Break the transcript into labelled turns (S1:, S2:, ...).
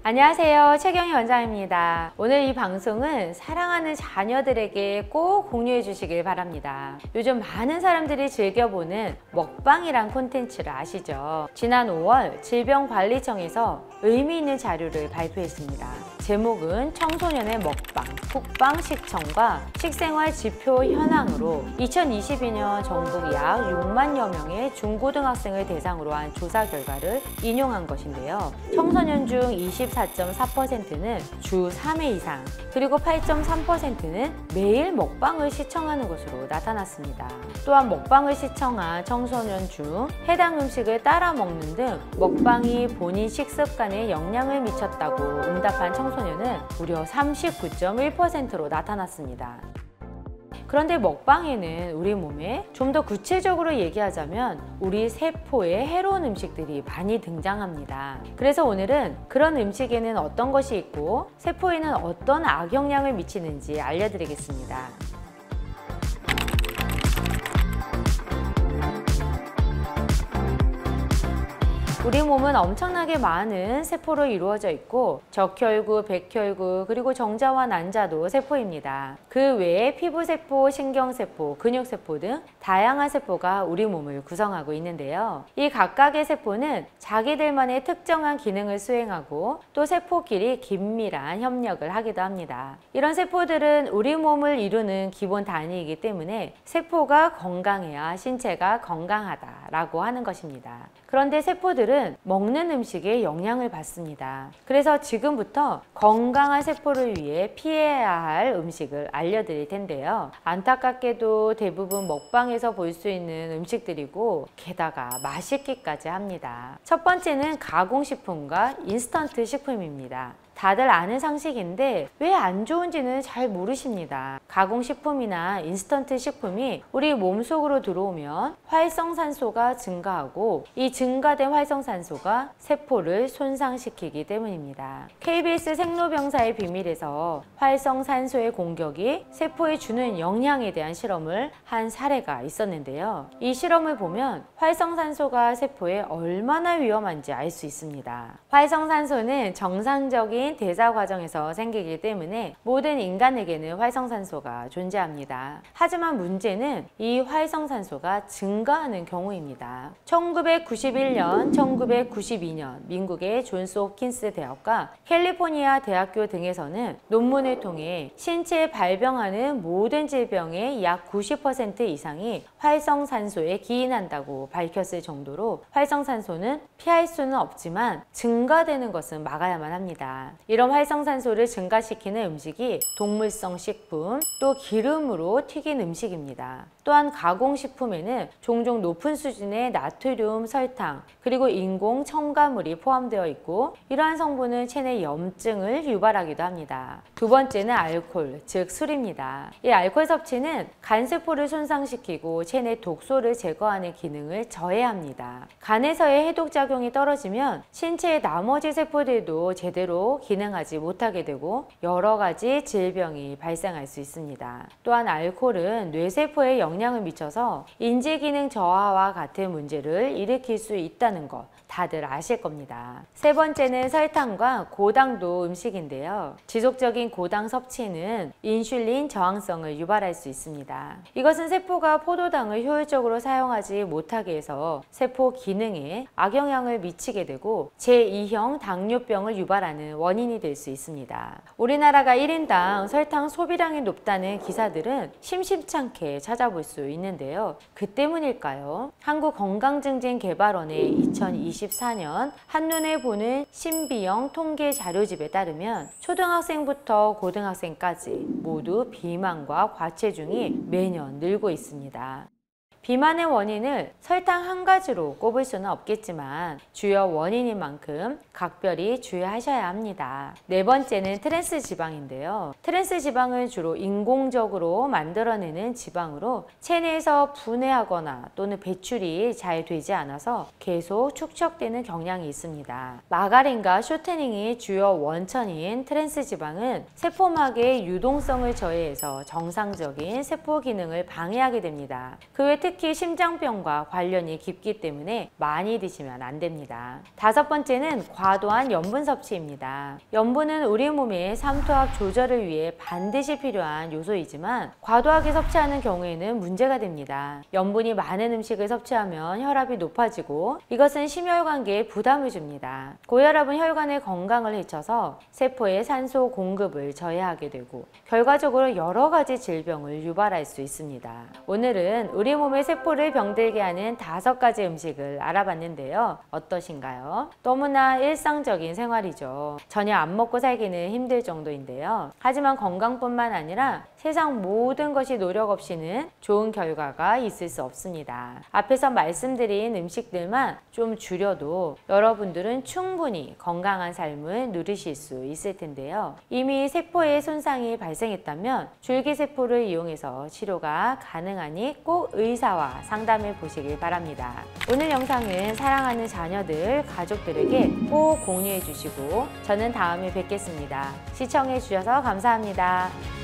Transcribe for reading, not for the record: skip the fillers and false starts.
S1: 안녕하세요. 최경희 원장입니다. 오늘 이 방송은 사랑하는 자녀들에게 꼭 공유해 주시길 바랍니다. 요즘 많은 사람들이 즐겨보는 먹방이란 콘텐츠를 아시죠? 지난 5월 질병관리청에서 의미 있는 자료를 발표했습니다. 제목은 청소년의 먹방, 쿡방 식청과 식생활 지표 현황으로 2022년 전국 약 6만여 명의 중고등학생을 대상으로 한 조사 결과를 인용한 것인데요. 청소년 중 24.4%는 주 3회 이상, 그리고 8.3%는 매일 먹방을 시청하는 것으로 나타났습니다. 또한 먹방을 시청한 청소년 중 해당 음식을 따라 먹는 등 먹방이 본인 식습관에 영향을 미쳤다고 응답한 청소년은 무려 39.1%로 나타났습니다. 그런데 먹방에는 우리 몸에 좀 더 구체적으로 얘기하자면 우리 세포에 해로운 음식들이 많이 등장합니다. 그래서 오늘은 그런 음식에는 어떤 것이 있고 세포에는 어떤 악영향을 미치는지 알려드리겠습니다. 우리 몸은 엄청나게 많은 세포로 이루어져 있고 적혈구, 백혈구, 그리고 정자와 난자도 세포입니다. 그 외에 피부세포, 신경세포, 근육세포 등 다양한 세포가 우리 몸을 구성하고 있는데요. 이 각각의 세포는 자기들만의 특정한 기능을 수행하고 또 세포끼리 긴밀한 협력을 하기도 합니다. 이런 세포들은 우리 몸을 이루는 기본 단위이기 때문에 세포가 건강해야 신체가 건강하다라고 하는 것입니다. 그런데 세포들은 먹는 음식에 영향을 받습니다. 그래서 지금부터 건강한 세포를 위해 피해야 할 음식을 알려드릴 텐데요. 안타깝게도 대부분 먹방에서 볼 수 있는 음식들이고 게다가 맛있기까지 합니다. 첫 번째는 가공식품과 인스턴트 식품입니다. 다들 아는 상식인데 왜 안 좋은지는 잘 모르십니다. 가공식품이나 인스턴트 식품이 우리 몸속으로 들어오면 활성산소가 증가하고 이 증가된 활성산소가 세포를 손상시키기 때문입니다. KBS 생로병사의 비밀에서 활성산소의 공격이 세포에 주는 영향에 대한 실험을 한 사례가 있었는데요. 이 실험을 보면 활성산소가 세포에 얼마나 위험한지 알 수 있습니다. 활성산소는 정상적인 대사 과정에서 생기기 때문에 모든 인간에게는 활성산소가 존재합니다. 하지만 문제는 이 활성산소가 증가하는 경우입니다. 1991년, 1992년 미국의 존스 홉킨스 대학과 캘리포니아 대학교 등에서는 논문을 통해 신체에 발병하는 모든 질병의 약 90% 이상이 활성산소에 기인한다고 밝혔을 정도로 활성산소는 피할 수는 없지만 증가되는 것은 막아야만 합니다. 이런 활성산소를 증가시키는 음식이 동물성 식품, 또 기름으로 튀긴 음식입니다. 또한 가공식품에는 종종 높은 수준의 나트륨, 설탕, 그리고 인공 첨가물이 포함되어 있고 이러한 성분은 체내 염증을 유발하기도 합니다. 두 번째는 알코올, 즉 술입니다. 이 알코올 섭취는 간세포를 손상시키고 체내 독소를 제거하는 기능을 저해합니다. 간에서의 해독작용이 떨어지면 신체의 나머지 세포들도 제대로 기능하지 못하게 되고 여러 가지 질병이 발생할 수 있습니다. 또한 알코올은 뇌세포에 영향을 미쳐서 인지기능 저하와 같은 문제를 일으킬 수 있다는 것 다들 아실 겁니다. 세 번째는 설탕과 고당도 음식인데요. 지속적인 고당 섭취는 인슐린 저항성을 유발할 수 있습니다. 이것은 세포가 포도당을 효율적으로 사용하지 못하게 해서 세포 기능에 악영향을 미치게 되고 제2형 당뇨병을 유발하는 원인이 될 수 있습니다. 우리나라가 1인당 설탕 소비량이 높다는 기사들은 심심찮게 찾아볼 수 있는데요. 그 때문일까요? 한국건강증진개발원의 2024년 한눈에 보는 신비형 통계 자료집에 따르면 초등학생부터 고등학생까지 모두 비만과 과체중이 매년 늘고 있습니다. 비만의 원인을 설탕 한 가지로 꼽을 수는 없겠지만 주요 원인인 만큼 각별히 주의하셔야 합니다. 네 번째는 트랜스 지방인데요. 트랜스 지방은 주로 인공적으로 만들어내는 지방으로 체내에서 분해하거나 또는 배출이 잘 되지 않아서 계속 축적되는 경향이 있습니다. 마가린과 쇼트닝이 주요 원천인 트랜스 지방은 세포막의 유동성을 저해해서 정상적인 세포 기능을 방해하게 됩니다. 그 외 특히 심장병과 관련이 깊기 때문에 많이 드시면 안 됩니다. 5번째는 과도한 염분 섭취입니다. 염분은 우리 몸의 삼투압 조절을 위해 반드시 필요한 요소이지만 과도하게 섭취하는 경우에는 문제가 됩니다. 염분이 많은 음식을 섭취하면 혈압이 높아지고 이것은 심혈관계에 부담을 줍니다. 고혈압은 혈관의 건강을 해쳐서 세포의 산소 공급을 저해하게 되고 결과적으로 여러 가지 질병을 유발할 수 있습니다. 오늘은 우리 몸의 세포를 병들게 하는 5가지 음식을 알아봤는데요. 어떠신가요? 너무나 일상적인 생활이죠. 전혀 안 먹고 살기는 힘들 정도인데요. 하지만 건강뿐만 아니라 세상 모든 것이 노력 없이는 좋은 결과가 있을 수 없습니다. 앞에서 말씀드린 음식들만 좀 줄여도 여러분들은 충분히 건강한 삶을 누리실 수 있을 텐데요. 이미 세포에 손상이 발생했다면 줄기세포를 이용해서 치료가 가능하니 꼭 의사와 상담해 보시길 바랍니다. 오늘 영상은 사랑하는 자녀들, 가족들에게 꼭 공유해 주시고 저는 다음에 뵙겠습니다. 시청해 주셔서 감사합니다.